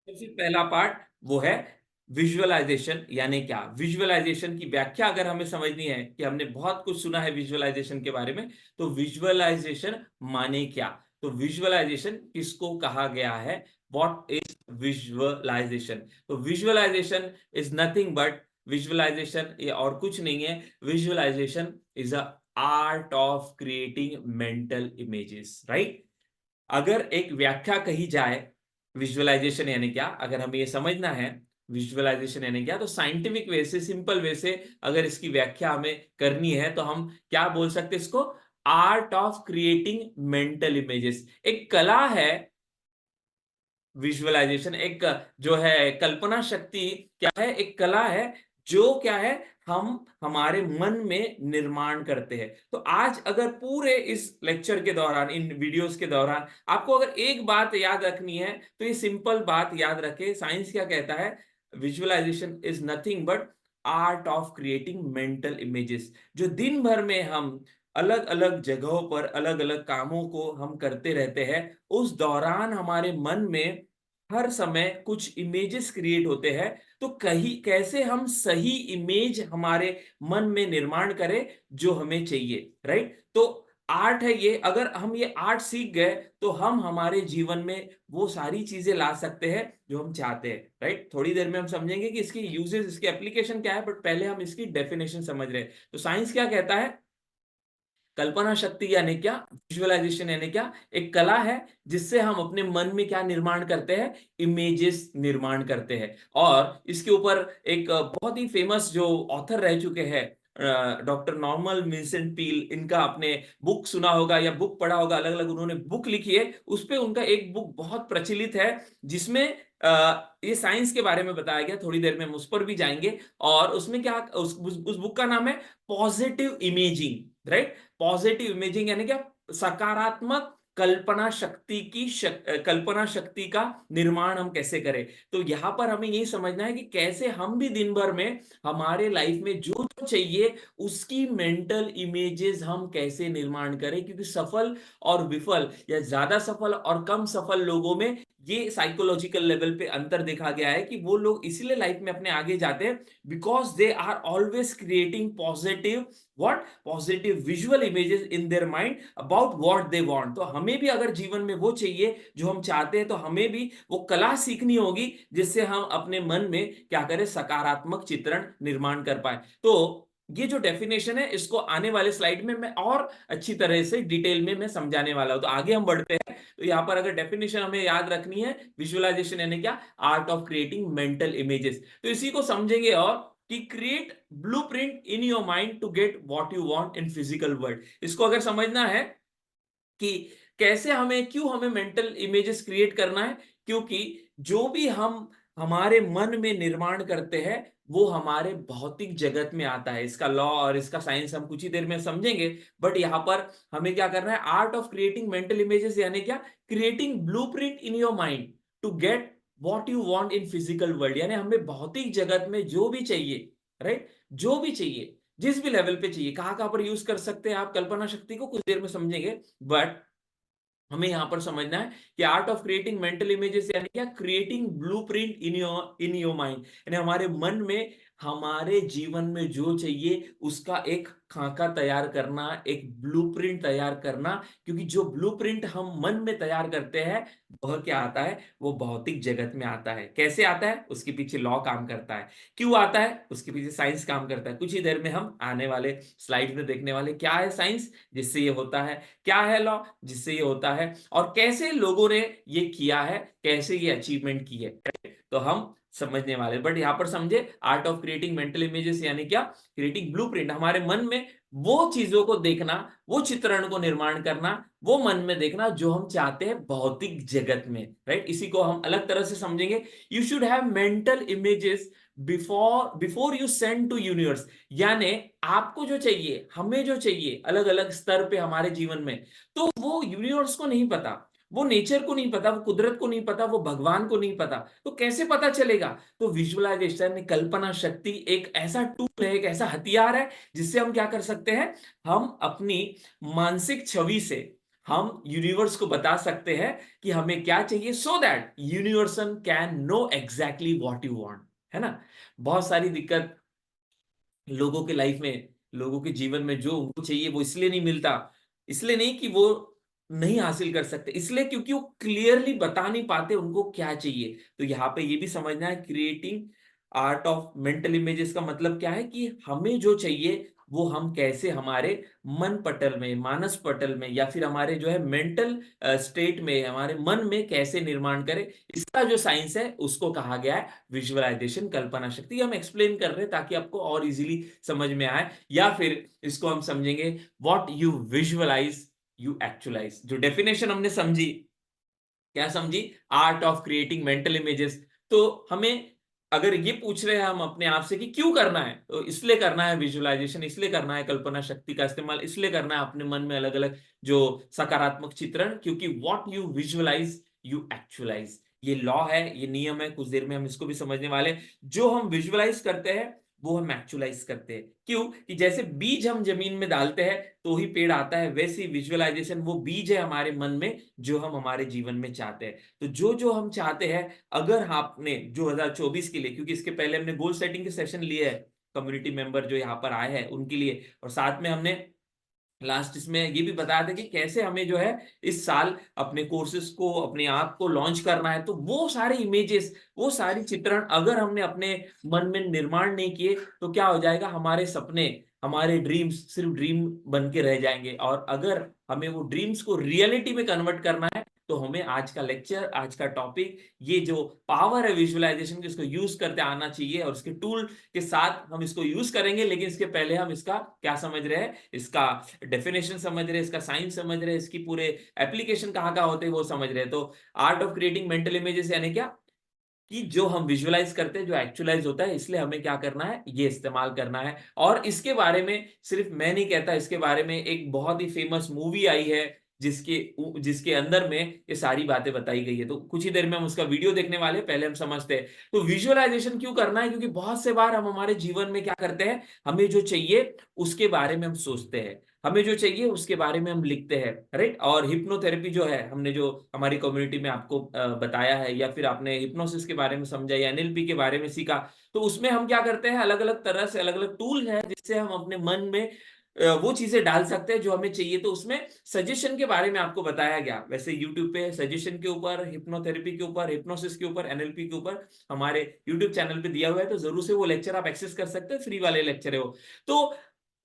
सबसे पहला पार्ट वो है विजुअलाइजेशन। यानी क्या? विजुअलाइजेशन की व्याख्या अगर हमें समझनी है, कि हमने बहुत कुछ सुना है विजुअलाइजेशन के बारे में, तो विजुअलाइजेशन माने क्या? तो विजुअलाइजेशन किसको कहा गया है? What is visualisation? तो visualisation is nothing but, visualisation ये और कुछ नहीं है। Visualisation is a art of creating mental images, right? अगर एक व्याख्या कही जाए विजुअलाइजेशन यानी क्या, अगर हमें ये समझना है विजुअलाइजेशन यानी क्या, तो साइंटिफिक वे से, सिंपल वे से अगर इसकी व्याख्या हमें करनी है, तो हम क्या बोल सकते हैं इसको? Art of creating mental images. एक कला है विजुअलाइजेशन, एक जो है कल्पना शक्ति, क्या है? एक कला है जो क्या है, हम हमारे मन में निर्माण करते हैं। तो आज अगर पूरे इस लेक्चर के दौरान, इन वीडियोस के दौरान आपको अगर एक बात याद रखनी है, तो ये सिंपल बात याद रखे। साइंस क्या कहता है? Visualisation is nothing but art of creating mental images. जो दिन भर में हम अलग अलग जगहों पर अलग अलग कामों को हम करते रहते हैं, उस दौरान हमारे मन में हर समय कुछ इमेजेस क्रिएट होते हैं। तो कहीं कैसे हम सही इमेज हमारे मन में निर्माण करें जो हमें चाहिए, राइट? तो आर्ट है ये। अगर हम ये आर्ट सीख गए, तो हम हमारे जीवन में वो सारी चीजें ला सकते हैं जो हम चाहते हैं, राइट? थोड़ी देर में हम समझेंगे कि इसकी यूजेस, इसकी एप्लीकेशन क्या है, बट पहले हम इसकी डेफिनेशन समझ रहे हैं। तो साइंस क्या कहता है? कल्पना शक्ति यानी क्या? विजुअलाइजेशन यानी क्या? एक कला है जिससे हम अपने मन में क्या निर्माण करते हैं? इमेजेस निर्माण करते हैं। और इसके ऊपर एक बहुत ही फेमस जो ऑथर रह चुके हैं, डॉक्टर नॉर्मन विंसेंट पील, इनका आपने बुक सुना होगा या बुक पढ़ा होगा, अलग अलग उन्होंने बुक लिखी है। उस पे उनका एक बुक बहुत प्रचलित है, जिसमें ये साइंस के बारे में बताया गया। थोड़ी देर में हम उस पर भी जाएंगे। और उसमें क्या, उस बुक का नाम है positive imaging, right? Positive imaging यानी क्या? सकारात्मक कल्पना शक्ति की कल्पना शक्ति का निर्माण हम कैसे करें। तो यहां पर हमें यही समझना है कि कैसे हम भी दिन भर में हमारे लाइफ में जो जो चाहिए उसकी मेंटल इमेजेस हम कैसे निर्माण करें। क्योंकि सफल और विफल, या ज्यादा सफल और कम सफल लोगों में ये साइकोलॉजिकल लेवल पे अंतर देखा गया है कि वो लोग इसलिए लाइफ में अपने आगे जाते हैं because they are always creating positive, what? Positive visual images in their mind about what they want. तो हमें भी अगर जीवन में वो चाहिए जो हम चाहते हैं, तो हमें भी वो कला सीखनी होगी जिससे हम अपने मन में क्या करें? सकारात्मक चित्रण निर्माण कर पाए। तो ये जो डेफिनेशन है, इसको आने वाले स्लाइड में मैं और अच्छी तरह से डिटेल में मैं समझाने वाला हूं। तो आगे हम बढ़ते हैं। तो यहां पर अगर डेफिनेशन हमें याद रखनी है, विजुअलाइजेशन यानी क्या? Art of creating mental images. तो इसी को समझेंगे। और कि create blueprint in your mind to get what you want in physical world. इसको अगर समझना है कि कैसे हमें, क्यों हमें मेंटल इमेजेस क्रिएट करना है, क्योंकि जो भी हम हमारे मन में निर्माण करते हैं वो हमारे भौतिक जगत में आता है। इसका लॉ और इसका साइंस हम कुछ ही देर में समझेंगे। बट यहां पर हमें क्या करना है? Art of creating mental images यानी क्या? Creating blueprint in your mind to get what you want in physical world. यानी हमें भौतिक जगत में जो भी चाहिए, राइट? जो भी चाहिए, जिस भी लेवल पे चाहिए, कहां कहां पर यूज कर सकते हैं आप कल्पना शक्ति को, कुछ देर में समझेंगे। बट हमें यहां पर समझना है कि art of creating mental images यानी क्या? Creating blueprint in your mind. यानी हमारे मन में हमारे जीवन में जो चाहिए उसका एक खाका तैयार करना, एक ब्लूप्रिंट तैयार करना। क्योंकि जो ब्लूप्रिंट हम मन में तैयार करते हैं, वह क्या आता है? वो भौतिक जगत में आता है। कैसे आता है? उसके पीछे लॉ काम करता है। क्यों आता है? उसके पीछे साइंस काम करता है। कुछ ही देर में हम आने वाले स्लाइड में देखने वाले क्या है साइंस जिससे ये होता है, क्या है लॉ जिससे ये होता है, और कैसे लोगों ने ये किया है, कैसे ये अचीवमेंट की है। तो हम समझने वाले। बट यहां पर समझे, art of creating mental images यानी क्या? क्रिएटिंग ब्लूप्रिंट, हमारे मन में वो चीजों को देखना, वो चित्रण को निर्माण करना, वो मन में देखना जो हम चाहते हैं भौतिक जगत में, राइट? इसी को हम अलग तरह से समझेंगे। You should have mental images before before you send to universe. यानी आपको जो चाहिए, हमें जो चाहिए अलग अलग स्तर पे हमारे जीवन में, तो वो यूनिवर्स को नहीं पता, वो नेचर को नहीं पता, वो कुदरत को नहीं पता, वो भगवान को नहीं पता। तो कैसे पता चलेगा? तो विजुअलाइजेशन, कल्पना शक्ति एक ऐसा टूल है, एक ऐसा हथियार है जिससे हम क्या कर सकते हैं? हम अपनी मानसिक छवि से, हम यूनिवर्स को बता सकते हैं कि हमें क्या चाहिए, so that universe can know exactly what you want, है ना। बहुत सारी दिक्कत लोगों के लाइफ में, लोगों के जीवन में जो उनको चाहिए वो इसलिए नहीं मिलता, इसलिए नहीं कि वो नहीं हासिल कर सकते, इसलिए क्योंकि वो क्लियरली बता नहीं पाते उनको क्या चाहिए। तो यहाँ पे ये भी समझना है, creating art of mental images का मतलब क्या है कि हमें जो चाहिए वो हम कैसे हमारे मन पटल में, मानस पटल में, या फिर हमारे जो है मेंटल स्टेट में, हमारे मन में कैसे निर्माण करें। इसका जो साइंस है उसको कहा गया है विजुअलाइजेशन, कल्पना शक्ति। हम एक्सप्लेन कर रहे हैं ताकि आपको और इजीली समझ में आए, या फिर इसको हम समझेंगे what you visualize you actualize. जो डेफिनेशन हमने समझी, क्या समझी, art of creating mental images. तो हमें अगर ये पूछ रहे हैं हम अपने आप से कि क्यों करना है, तो इसलिए करना है विजुअलाइजेशन, इसलिए करना है कल्पना शक्ति का इस्तेमाल, इसलिए करना है अपने मन में अलग अलग जो सकारात्मक चित्रण, क्योंकि what you visualize you actualize. ये लॉ है, ये नियम है, कुछ देर में हम इसको भी समझने वाले हैं। जो हम विजुअलाइज करते हैं वो हम एक्चुअलाइज करते हैं। क्यों? कि जैसे बीज हम जमीन में डालते हैं तो ही पेड़ आता है, वैसे ही विजुअलाइजेशन वो बीज है हमारे मन में जो हम हमारे जीवन में चाहते हैं। तो जो जो हम चाहते हैं, अगर आपने 2024 के लिए, क्योंकि इसके पहले हमने गोल सेटिंग के सेशन लिए हैं कम्युनिटी मेंबर जो यहाँ पर आए हैं उनके लिए, और साथ में हमने लास्ट इसमें ये भी बताया था कि कैसे हमें जो है इस साल अपने कोर्सेज को, अपने आप को लॉन्च करना है। तो वो सारे इमेजेस, वो सारी चित्रण अगर हमने अपने मन में निर्माण नहीं किए तो क्या हो जाएगा, हमारे सपने, हमारे ड्रीम्स सिर्फ ड्रीम बन के रह जाएंगे। और अगर हमें वो ड्रीम्स को रियलिटी में कन्वर्ट करना है तो हमें आज का लेक्चर, आज का टॉपिक, ये जो पावर है विजुअलाइजेशन की, इसको यूज करते आना चाहिए। और इसके टूल के साथ हम इसको यूज करेंगे, लेकिन इसके पहले हम इसका क्या समझ रहे हैं, इसका डेफिनेशन समझ रहे हैं, इसका साइंस समझ रहे हैं, इसकी पूरे एप्लीकेशन कहाँ कहाँ होते हैं वो समझ रहे हैं। तो art of creating mental images यानी क्या, कि जो हम विजुअलाइज करते हैं जो एक्चुअलाइज होता है, इसलिए हमें क्या करना है, ये इस्तेमाल करना है। और इसके बारे में सिर्फ मैं नहीं कहता, इसके बारे में एक बहुत ही फेमस मूवी आई है जिसके जिसके अंदर में ये सारी बातें बताई गई है। तो कुछ ही देर में हम उसका वीडियो देखने वाले हैं, पहले हम समझते हैं तो विजुअलाइजेशन क्यों करना है। क्योंकि बहुत से बार हम हमारे जीवन में क्या करते हैं, हमें जो चाहिए उसके बारे में हम सोचते हैं, हमें जो चाहिए उसके बारे में हम लिखते हैं, राइट। और हिप्नोथेरेपी जो है, हमने जो हमारी कम्युनिटी में आपको बताया है, या फिर आपने हिप्नोसिस के बारे में समझा या एनएलपी के बारे में सीखा, तो उसमें हम क्या करते हैं, अलग अलग तरह से अलग अलग टूल है जिससे हम अपने मन में वो चीजें डाल सकते हैं जो हमें चाहिए। तो उसमें सजेशन के बारे में आपको बताया गया। वैसे यूट्यूब पे सजेशन के ऊपर, हिप्नोथेरेपी के ऊपर, हिप्नोसिस के ऊपर, एनएलपी के ऊपर हमारे यूट्यूब चैनल पे दिया हुआ है, तो जरूर से वो लेक्चर आप एक्सेस कर सकते हैं, फ्री वाले लेक्चर है वो। तो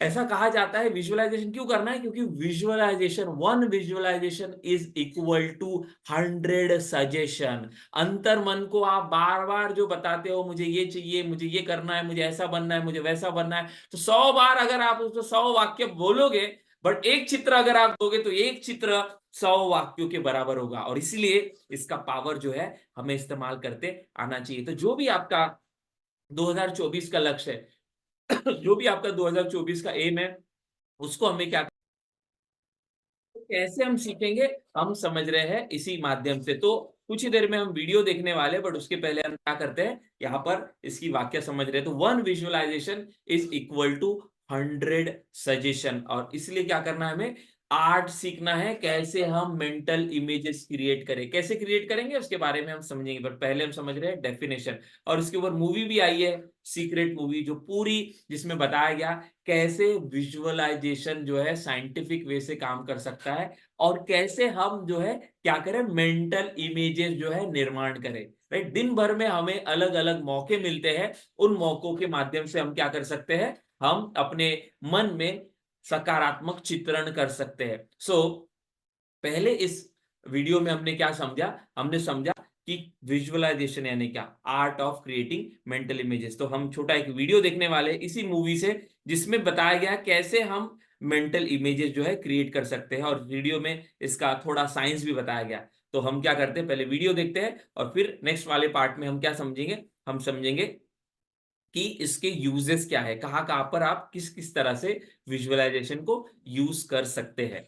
ऐसा कहा जाता है विजुअलाइजेशन क्यों करना है, क्योंकि visualization, one visualization is equal to 100 suggestion. अंतर मन को आप बार बार जो बताते हो, मुझे ये चाहिए, मुझे ये करना है, मुझे ऐसा बनना है, मुझे वैसा बनना है, तो 100 बार अगर आप उसको 100 वाक्य बोलोगे, बट एक चित्र अगर आप दोगे तो एक चित्र 100 वाक्यों के बराबर होगा। और इसलिए इसका पावर जो है हमें इस्तेमाल करते आना चाहिए। तो जो भी आपका 2024 का लक्ष्य है, जो भी आपका 2024 का एम है, उसको हमें क्या, कैसे हम सीखेंगे, हम समझ रहे हैं इसी माध्यम से। तो कुछ ही देर में हम वीडियो देखने वाले, बट उसके पहले हम क्या करते हैं, यहाँ पर इसकी वाक्य समझ रहे हैं। तो one visualization is equal to 100 suggestion. और इसलिए क्या करना है, हमें आर्ट सीखना है, कैसे हम मेंटल इमेजेस क्रिएट करें, कैसे क्रिएट करेंगे उसके बारे में हम समझेंगे। बट पहले हम समझ रहे हैं डेफिनेशन। और इसके ऊपर मूवी भी आई है, सीक्रेट मूवी, जो पूरी, जिसमें बताया गया कैसे विजुअलाइजेशन जो है साइंटिफिक वे से काम कर सकता है, और कैसे हम जो है क्या करें, मेंटल इमेजेस जो है निर्माण करें, राइट। दिन भर में हमें अलग अलग मौके मिलते हैं, उन मौकों के माध्यम से हम क्या कर सकते हैं, हम अपने मन में सकारात्मक चित्रण कर सकते हैं। पहले इस वीडियो में हमने क्या समझा, हमने समझा कि विजुअलाइजेशन यानी क्या, art of creating mental images. तो हम छोटा एक वीडियो देखने वाले हैं इसी मूवी से, जिसमें बताया गया कैसे हम मेंटल इमेजेस जो है क्रिएट कर सकते हैं, और वीडियो में इसका थोड़ा साइंस भी बताया गया। तो हम क्या करते हैं, पहले वीडियो देखते हैं और फिर नेक्स्ट वाले पार्ट में हम क्या समझेंगे, हम समझेंगे कि इसके यूजेस क्या है, कहाँ कहाँ पर आप किस किस तरह से विजुअलाइजेशन को यूज कर सकते हैं।